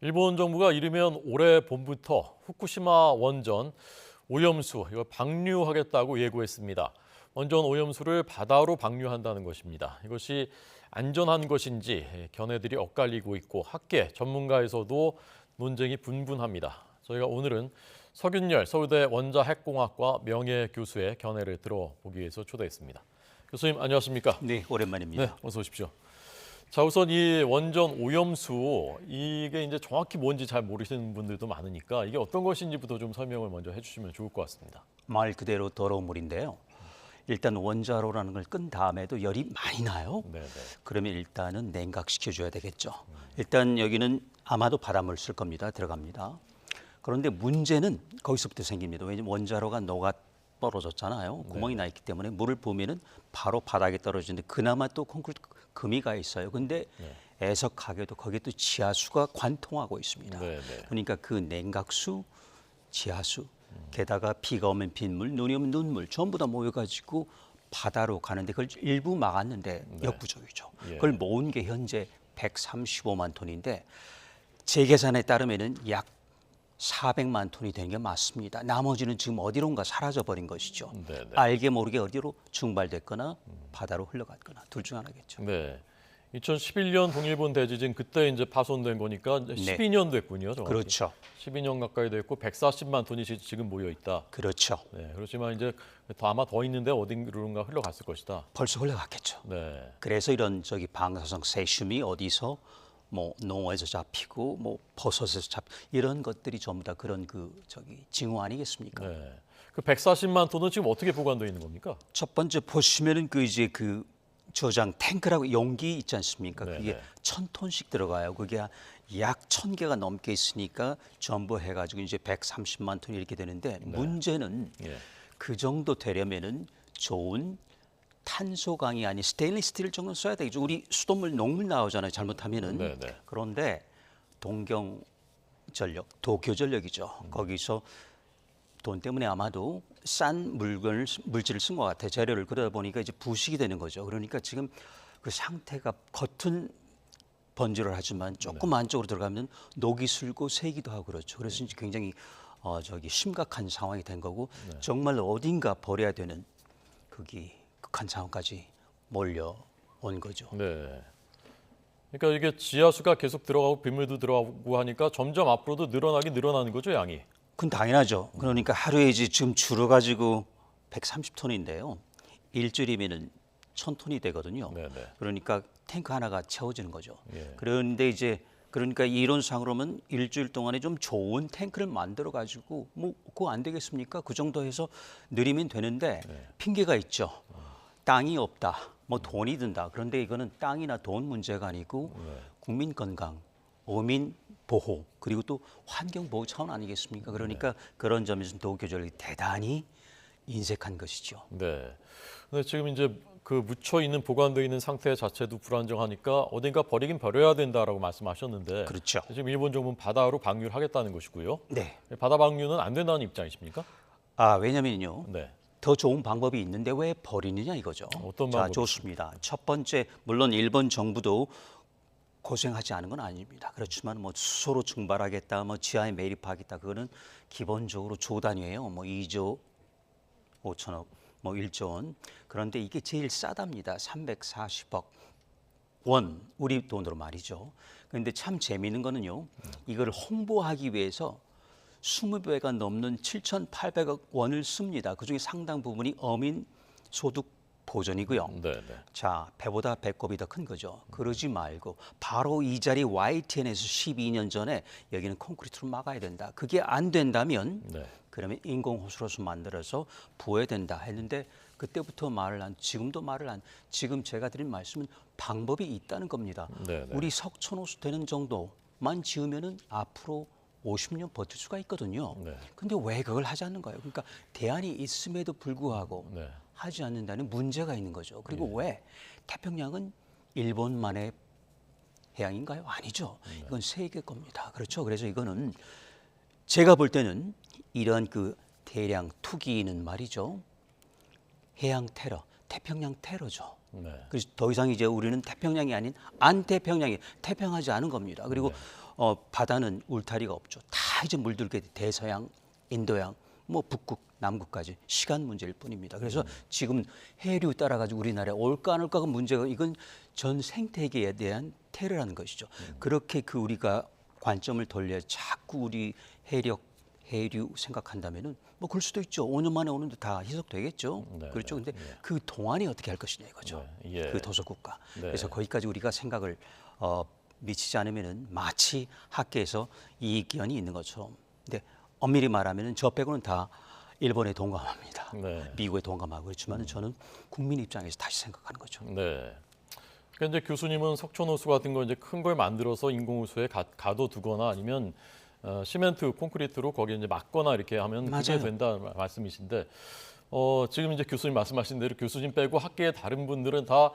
일본 정부가 이르면 올해 봄부터 후쿠시마 원전 오염수 이걸 방류하겠다고 예고했습니다. 원전 오염수를 바다로 방류한다는 것입니다. 이것이 안전한 것인지 견해들이 엇갈리고 있고 학계 전문가에서도 논쟁이 분분합니다. 저희가 오늘은 석윤열 서울대 원자핵공학과 명예교수의 견해를 들어보기 위해서 초대했습니다. 교수님 안녕하십니까? 네, 오랜만입니다. 네, 어서 오십시오. 자, 우선 이 원전 오염수 이게 이제 정확히 뭔지 잘 모르시는 분들도 많으니까 이게 어떤 것인지부터 좀 설명을 먼저 해주시면 좋을 것 같습니다. 말 그대로 더러운 물인데요. 일단 원자로라는 걸 끈 다음에도 열이 많이 나요. 네, 네. 그러면 일단은 냉각시켜줘야 되겠죠. 일단 여기는 아마도 바닷물 쓸 겁니다. 들어갑니다. 그런데 문제는 거기서부터 생깁니다. 왜냐하면 원자로가 녹아 떨어졌잖아요. 구멍이 나 있기 때문에 물을 부으면은 바로 바닥에 떨어지는데 그나마 또 콘크리트 금이가 있어요. 근데 애석하게도 거기에 또 지하수가 관통하고 있습니다. 네, 네. 그러니까 그 냉각수, 지하수, 게다가 비가 오면 빗물, 눈이 오면 눈물 전부 다 모여가지고 바다로 가는데 그걸 일부 막았는데 역부족이죠. 예. 그걸 모은 게 현재 135만 톤인데 제 계산에 따르면은 약 400만 톤이 되는 게 맞습니다. 나머지는 지금 어디론가 사라져 버린 것이죠. 네, 네. 알게 모르게 어디로 증발됐거나 바다로 흘러갔거나 둘 중 하나겠죠. 네. 2011년 동일본 대지진 그때 이제 파손된 거니까 12년 됐군요. 정확히. 그렇죠. 12년 가까이 됐고 140만 톤이 지금 모여 있다. 그렇죠. 네, 그렇지만 이제 아마 더 있는데 어딘가 흘러갔을 것이다. 벌써 흘러갔겠죠. 네. 그래서 이런 방사성 세슘이 어디서 뭐 농어에서 잡히고 뭐 버섯에서 이런 것들이 전부 다 그런 징후 아니겠습니까? 네. 그 140만 톤은 지금 어떻게 보관되어 있는 겁니까? 첫 번째 보시면은 그 저장 탱크라고 용기 있지 않습니까? 네, 그게 네. 1,000톤씩 들어가요. 그게 약 1,000개가 넘게 있으니까 전부 해가지고 이제 130만 톤 이렇게 되는데 문제는 예. 그 정도 되려면은 좋은 탄소 강이 아닌 스테인리스 스틸 정도 써야 되겠죠. 우리 수돗물 녹물 나오잖아요. 잘못하면은. 네, 네. 그런데 동경전력, 도쿄전력이죠. 거기서 돈 때문에 아마도 싼 물질을 쓴 것 같아요. 재료를 그러다 보니까 이제 부식이 되는 거죠. 그러니까 지금 그 상태가 겉은 번지를 하지만 조금 안쪽으로 들어가면 녹이 슬고 새기도 하고 그렇죠. 그래서 이제 굉장히 심각한 상황이 된 거고 정말 어딘가 버려야 되는 극한 상황까지 몰려온 거죠. 네. 그러니까 이게 지하수가 계속 들어가고 빗물도 들어가고 하니까 점점 앞으로도 늘어나는 거죠, 양이. 그건 당연하죠. 그러니까 하루에 이제 지금 줄어가지고 130톤인데요. 일주일이면은 1,000톤이 되거든요. 네, 네. 그러니까 탱크 하나가 채워지는 거죠. 예. 그런데 이제 그러니까 이론상으로는 일주일 동안에 좀 좋은 탱크를 만들어 가지고 뭐 그거 안 되겠습니까? 그 정도 해서 느리면 되는데 핑계가 있죠. 땅이 없다. 뭐 돈이 든다. 그런데 이거는 땅이나 돈 문제가 아니고 국민 건강, 어민 보호 그리고 또 환경 보호 차원 아니겠습니까? 그러니까 그런 점에서 도쿄전력이 대단히 인색한 것이죠. 네. 근데 지금 이제 그 묻혀 있는 보관되어 있는 상태 자체도 불안정하니까 어딘가 버리긴 버려야 된다라고 말씀하셨는데 그렇죠. 지금 일본 정부는 바다로 방류를 하겠다는 것이고요. 네. 바다 방류는 안 된다는 입장이십니까? 왜냐면요. 네. 더 좋은 방법이 있는데 왜 버리느냐 이거죠. 어떤 자, 방법이죠? 좋습니다. 첫 번째 물론 일본 정부도 고생하지 않은 건 아닙니다. 그렇지만 뭐 수소로 증발하겠다, 뭐 지하에 매립하겠다, 그거는 기본적으로 조 단위예요. 뭐 2조 5천억, 뭐 1조 원. 그런데 이게 제일 싸답니다. 340억 원, 우리 돈으로 말이죠. 그런데 참 재미있는 거는요. 이걸 홍보하기 위해서 20배가 넘는 7,800억 원을 씁니다. 그중에 상당 부분이 어민 소득 보전이고요. 네, 네. 자, 배보다 배꼽이 더 큰 거죠. 그러지 말고 바로 이 자리 YTN에서 12년 전에 여기는 콘크리트로 막아야 된다. 그게 안 된다면 네. 그러면 인공호수로서 만들어서 부어야 된다 했는데 그때부터 지금도 말을 안, 지금 제가 드린 말씀은 방법이 있다는 겁니다. 네, 네. 우리 석촌호수 되는 정도만 지으면은 앞으로 50년 버틸 수가 있거든요. 네. 근데 왜 그걸 하지 않는 거예요? 그러니까 대안이 있음에도 불구하고 네. 하지 않는다는 문제가 있는 거죠. 그리고 왜 태평양은 일본만의 해양인가요? 아니죠. 이건 세계 겁니다. 그렇죠. 그래서 이거는 제가 볼 때는 이런 대량 투기는 말이죠. 해양 테러, 태평양 테러죠. 네. 그래서 더 이상 이제 우리는 태평양이 아닌 안태평양이 태평하지 않은 겁니다. 그리고 바다는 울타리가 없죠. 다 이제 물들게 대서양, 인도양, 뭐 북극, 남극까지 시간 문제일 뿐입니다. 그래서 지금 해류 따라가지고 우리나라에 올까 안 올까가 문제가 이건 전 생태계에 대한 테러라는 것이죠. 그렇게 그 우리가 관점을 돌려 자꾸 우리 해류 생각한다면은 뭐 그럴 수도 있죠. 5년 만에 오는데 다 희석되겠죠. 네, 그렇죠. 네, 근데 그 동안에 어떻게 할 것이냐 이거죠. 네, 예. 그 도서국가. 네. 그래서 거기까지 우리가 생각을 미치지 않으면은 마치 학계에서 이익견이 있는 것처럼. 근데 엄밀히 말하면은 저 빼고는 다 일본에 동감합니다. 네. 미국에 동감하고 그렇지만 저는 국민 입장에서 다시 생각하는 거죠. 네. 그러니까 이제 교수님은 석촌호수 같은 거 이제 큰 걸 만들어서 인공호수에 가둬두거나 아니면 시멘트, 콘크리트로 거기에 이제 막거나 이렇게 하면 그게 맞아요. 된다 말씀이신데 지금 이제 교수님 말씀하신 대로 교수님 빼고 학계의 다른 분들은 다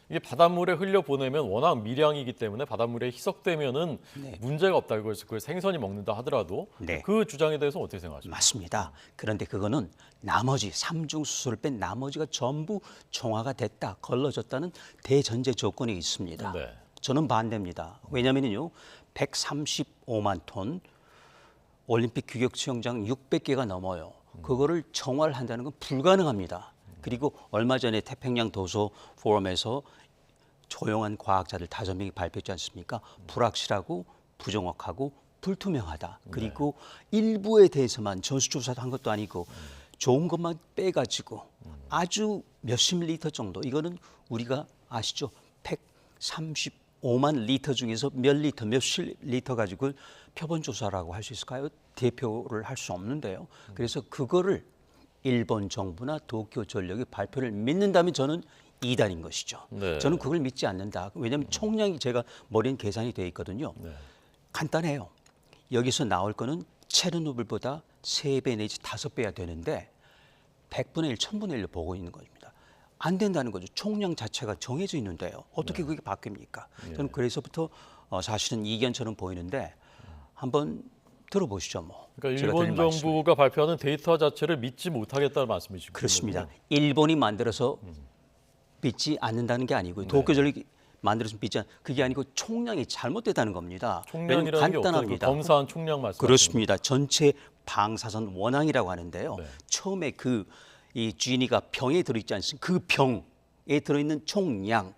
이게 바닷물에 흘려 보내면 워낙 미량이기 때문에 바닷물에 희석되면은 네. 문제가 없다. 그걸 생선이 먹는다 하더라도 네. 그 주장에 대해서 어떻게 생각하십니까? 맞습니다. 그런데 그거는 나머지 삼중수소를 뺀 나머지가 전부 정화가 됐다, 걸러졌다는 대전제 조건이 있습니다. 네. 저는 반대입니다. 왜냐하면요, 135만 톤 올림픽 규격 수영장 600개가 넘어요. 그거를 정화를 한다는 건 불가능합니다. 그리고 얼마 전에 태평양 도서 포럼에서 조용한 과학자들 5명이 발표했지 않습니까? 불확실하고 부정확하고 불투명하다. 그리고 일부에 대해서만 전수조사도 한 것도 아니고 좋은 것만 빼가지고 아주 몇십 리터 정도. 이거는 우리가 아시죠? 135만 리터 중에서 몇 리터, 몇십 리터 가지고 표본 조사라고 할 수 있을까요? 대표를 할 수 없는데요. 그래서 그거를 일본 정부나 도쿄 전력이 발표를 믿는다면 저는 이단인 것이죠. 네. 저는 그걸 믿지 않는다. 왜냐하면 총량이 제가 머리엔 계산이 되어 있거든요. 네. 간단해요. 여기서 나올 거는 체르노빌보다 3배 내지 5배야 되는데 100분의 1, 1000분의 1로 보고 있는 겁니다. 안 된다는 거죠. 총량 자체가 정해져 있는데요. 어떻게 그게 바뀝니까? 저는 그래서부터 사실은 이견처럼 보이는데 한번 들어보시죠. 뭐. 그러니까 제가 일본 드린 말씀을. 정부가 발표하는 데이터 자체를 믿지 못하겠다는 말씀이시죠? 그렇습니다. 일본이 만들어서 믿지 않는다는 게 아니고요. 도쿄 전력이 만들어서 믿지 않. 그게 아니고 총량이 잘못됐다는 겁니다. 총량이라는 게 어떤 그 간단합니다. 검사한 총량 말씀. 그렇습니다. 전체 방사선 원항이라고 하는데요. 네. 처음에 이 쥐니가 병에 들어있지 않습니까? 그 병에 들어있는 총량을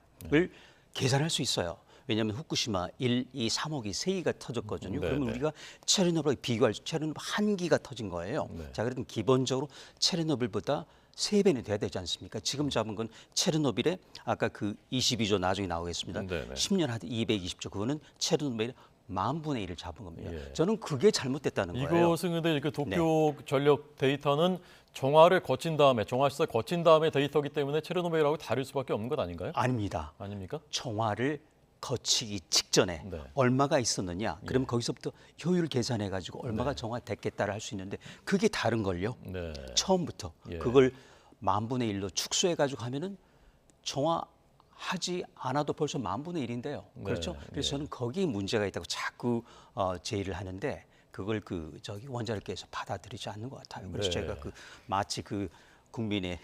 계산할 수 있어요. 왜냐하면 후쿠시마 1, 2, 3호기 3기가 터졌거든요. 네, 그러면 네. 우리가 체르노빌과 비교할 때 체르노빌 1기가 터진 거예요. 네. 자, 그래도 기본적으로 체르노빌보다 3배는 돼야 되지 않습니까? 지금 잡은 건 체르노빌에 아까 그 22조 나중에 나오겠습니다. 네, 네. 10년 하되 220조 그거는 체르노빌의 10,000분의 1을 잡은 겁니다. 예. 저는 그게 잘못됐다는 거예요. 이것은 근데 그 도쿄 전력 데이터는 정화를 거친 다음에 정화시설 거친 다음에 데이터기 때문에 체르노빌하고 다를 수밖에 없는 것 아닌가요? 아닙니다. 아닙니까? 정화를 거치기 직전에 네. 얼마가 있었느냐? 그럼 거기서부터 효율 계산해 가지고 얼마가 정화됐겠다를 할 수 있는데 그게 다른 걸요. 네. 처음부터 예. 그걸 10,000분의 1로 축소해 가지고 하면은 정화하지 않아도 벌써 10,000분의 1인데요. 그렇죠? 네, 그래서 저는 거기에 문제가 있다고 자꾸 제의를 하는데 그걸 원자력계에서 받아들이지 않는 것 같아요. 그래서 네. 제가 마치 국민의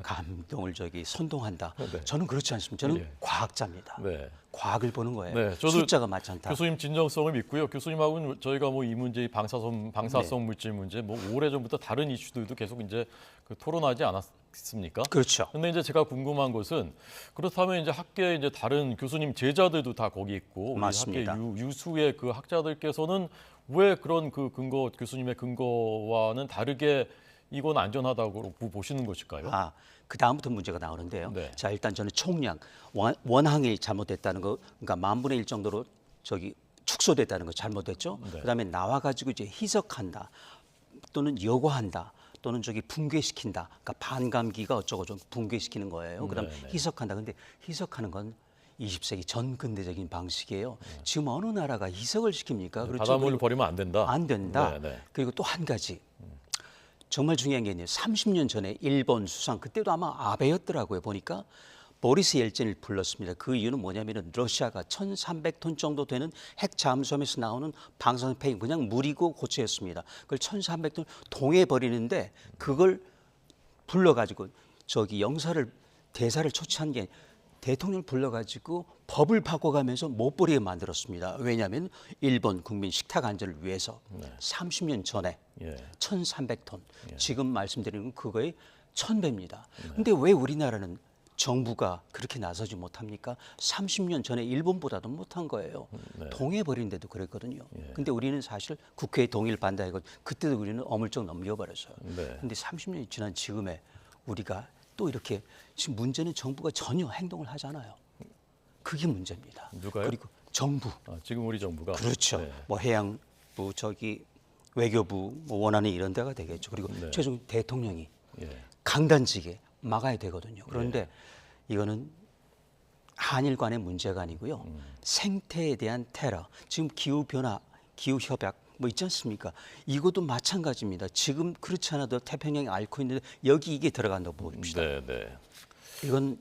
감동을 선동한다. 네. 저는 그렇지 않습니다. 저는 예. 과학자입니다. 네. 과학을 보는 거예요. 네, 저도 숫자가 맞지 않다. 교수님 진정성을 믿고요. 교수님하고는 저희가 뭐 이 문제, 방사성 네. 물질 문제, 뭐 오래 전부터 다른 이슈들도 계속 이제 토론하지 않았습니까? 그렇죠. 근데 이제 제가 궁금한 것은 그렇다면 이제 학계 이제 다른 교수님 제자들도 다 거기 있고 우리 맞습니다. 학계 유수의 그 학자들께서는 왜 그런 교수님의 근거와는 다르게 이건 안전하다고 보시는 것일까요? 그 다음부터 문제가 나오는데요. 네. 자, 일단 저는 총량 원항이 잘못됐다는 거, 그러니까 10,000분의 1 정도로 축소됐다는 거 잘못됐죠. 네. 그다음에 나와 가지고 이제 희석한다, 또는 여과한다, 또는 붕괴시킨다. 그러니까 반감기가 어쩌고 좀 붕괴시키는 거예요. 그다음 네, 네. 희석한다. 근데 희석하는 건 20세기 전 근대적인 방식이에요. 지금 어느 나라가 희석을 시킵니까? 그렇죠. 바닷물을 그리고 버리면 안 된다. 안 된다. 네, 네. 그리고 또 한 가지. 정말 중요한 게 있네요. 30년 전에 일본 수상, 그때도 아마 아베였더라고요. 보니까 보리스 옐진을 불렀습니다. 그 이유는 뭐냐면은 러시아가 1,300톤 정도 되는 핵 잠수함에서 나오는 방사선 폐기 그냥 물이고 고체였습니다. 그걸 1,300톤 동해 버리는데 그걸 불러가지고 대사를 초치한 게 대통령을 불러가지고 법을 바꿔가면서 못 버리게 만들었습니다. 왜냐하면 일본 국민 식탁 안전을 위해서 30년 전에 예. 1,300톤, 지금 말씀드리는 건 그거의 1,000배입니다. 근데 왜 우리나라는 정부가 그렇게 나서지 못합니까? 30년 전에 일본보다도 못한 거예요. 동해버린데도 그랬거든요. 근데 우리는 사실 국회의 동의를 반대하고 그때도 우리는 어물쩍 넘겨버렸어요. 근데 30년이 지난 지금에 우리가 또 이렇게 지금 문제는 정부가 전혀 행동을 하잖아요. 그게 문제입니다. 누가요? 그리고 정부. 지금 우리 정부가 그렇죠. 네. 뭐 해양부, 외교부, 뭐 원안이 이런 데가 되겠죠. 그리고 최종 대통령이 강단지게 막아야 되거든요. 그런데 이거는 한일 간의 문제가 아니고요. 생태에 대한 테러, 지금 기후 변화, 기후 협약 뭐 있지 않습니까? 이것도 마찬가지입니다. 지금 그렇지 않아도 태평양이 앓고 있는데 여기 이게 들어간다고 봅시다. 이건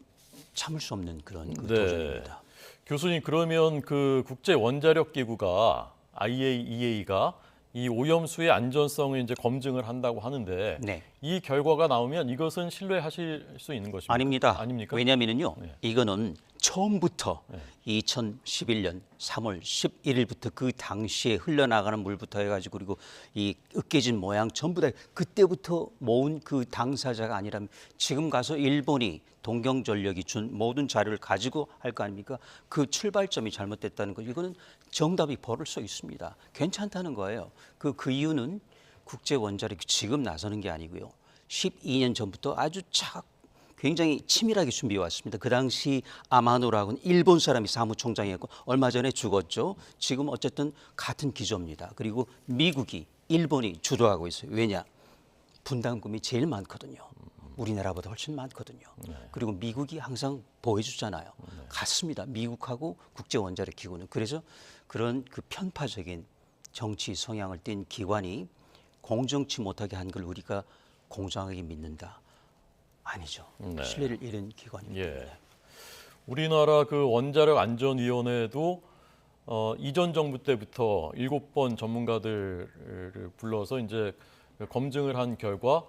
참을 수 없는 그런 도전입니다. 교수님, 그러면 그 국제 원자력 기구가 IAEA가 이 오염수의 안전성을 이제 검증을 한다고 하는데 이 결과가 나오면 이것은 신뢰하실 수 있는 것입니까? 아닙니까? 왜냐하면요, 이거는 처음부터 2011년 3월 11일부터 그 당시에 흘러나가는 물부터 해가지고 그리고 이 으깨진 모양 전부 다 그때부터 모은 그 당사자가 아니라면 지금 가서 일본이 동경전력이 준 모든 자료를 가지고 할 거 아닙니까? 그 출발점이 잘못됐다는 거, 이거는 정답이 벌을 써 있습니다. 괜찮다는 거예요. 그 이유는 국제 원자력이 지금 나서는 게 아니고요. 12년 전부터 아주 굉장히 치밀하게 준비해 왔습니다. 그 당시 아마노라고는 일본 사람이 사무총장이었고 얼마 전에 죽었죠. 지금 어쨌든 같은 기조입니다. 그리고 미국이 일본이 주도하고 있어요. 왜냐? 분담금이 제일 많거든요. 우리나라보다 훨씬 많거든요. 그리고 미국이 항상 보여주잖아요. 같습니다. 미국하고 국제원자력기구는. 그래서 그런 그 편파적인 정치 성향을 띤 기관이 공정치 못하게 한 걸 우리가 공정하게 믿는다. 아니죠. 신뢰를 잃은 기관입니다. 우리나라 그 원자력 안전위원회도 이전 정부 때부터 7번 전문가들을 불러서 이제 검증을 한 결과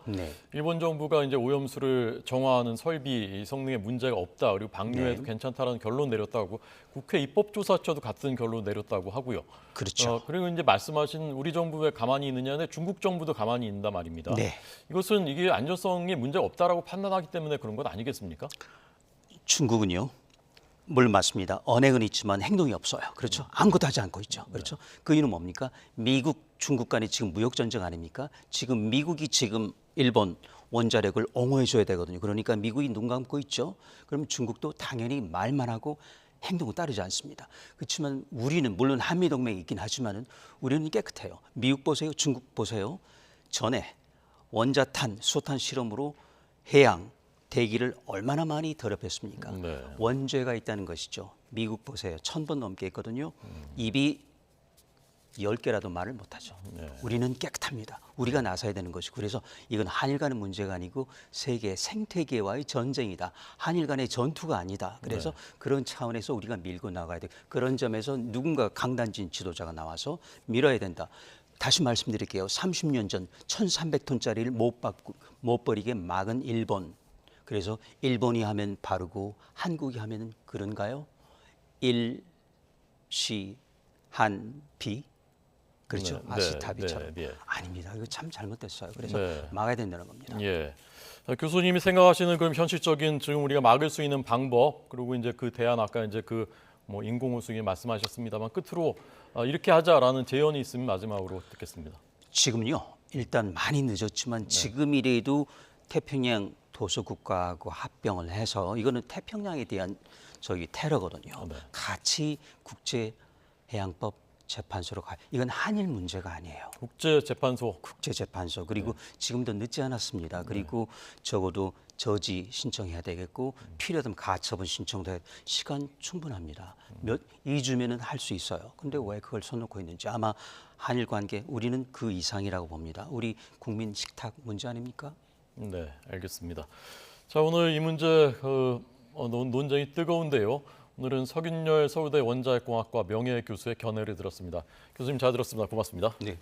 일본 정부가 이제 오염수를 정화하는 설비 성능에 문제가 없다, 그리고 방류해도 괜찮다라는 결론 내렸다고, 국회 입법조사처도 같은 결론 내렸다고 하고요. 그렇죠. 그리고 이제 말씀하신 우리 정부에 가만히 있느냐는데 중국 정부도 가만히 있는단 말입니다. 이것은 이게 안전성에 문제가 없다라고 판단하기 때문에 그런 것 아니겠습니까? 중국은요, 물 맞습니다. 언행은 있지만 행동이 없어요. 그렇죠. 아무것도 하지 않고 있죠. 그렇죠. 그 이유는 뭡니까? 미국, 중국 간에 지금 무역 전쟁 아닙니까? 지금 미국이 지금 일본 원자력을 옹호해 줘야 되거든요. 그러니까 미국이 눈 감고 있죠. 그럼 중국도 당연히 말만 하고 행동은 따르지 않습니다. 그렇지만 우리는 물론 한미 동맹이 있긴 하지만은 우리는 깨끗해요. 미국 보세요. 중국 보세요. 전에 원자탄, 수소탄 실험으로 해양 대기를 얼마나 많이 더럽혔습니까? 원죄가 있다는 것이죠. 미국 보세요. 1,000번 넘게 했거든요. 입이 10개라도 말을 못하죠. 우리는 깨끗합니다. 우리가 나서야 되는 것이고, 그래서 이건 한일 간의 문제가 아니고 세계 생태계와의 전쟁이다. 한일 간의 전투가 아니다. 그래서 그런 차원에서 우리가 밀고 나가야 돼. 그런 점에서 누군가 강단진 지도자가 나와서 밀어야 된다. 다시 말씀드릴게요. 30년 전 1,300톤짜리를 못 버리게 막은 일본. 그래서 일본이 하면 바르고 한국이 하면 그런가요? 일시 한비, 그렇죠? 아시타비처럼. 아닙니다. 이거 참 잘못됐어요. 그래서 막아야 된다는 겁니다. 교수님이 생각하시는 그럼 현실적인 지금 우리가 막을 수 있는 방법, 그리고 이제 그 대안, 아까 이제 그 뭐 인공호수기 말씀하셨습니다만 끝으로 이렇게 하자라는 제언이 있으면 마지막으로 듣겠습니다. 지금요, 일단 많이 늦었지만 지금이라도 태평양 도서국가하고 합병을 해서, 이거는 태평양에 대한 테러거든요. 같이 국제해양법 재판소로 가요. 이건 한일 문제가 아니에요. 국제재판소. 그리고 지금도 늦지 않았습니다. 그리고 적어도 저지 신청해야 되겠고 필요하다면 가처분 신청도 해야 돼. 시간 충분합니다. 2주면은 할 수 있어요. 근데 왜 그걸 손 놓고 있는지. 아마 한일 관계 우리는 그 이상이라고 봅니다. 우리 국민 식탁 문제 아닙니까? 네, 알겠습니다. 자, 오늘 이 문제 논쟁이 뜨거운데요. 오늘은 서균열 서울대 원자력공학과 명예교수의 견해를 들었습니다. 교수님 잘 들었습니다. 고맙습니다. 네.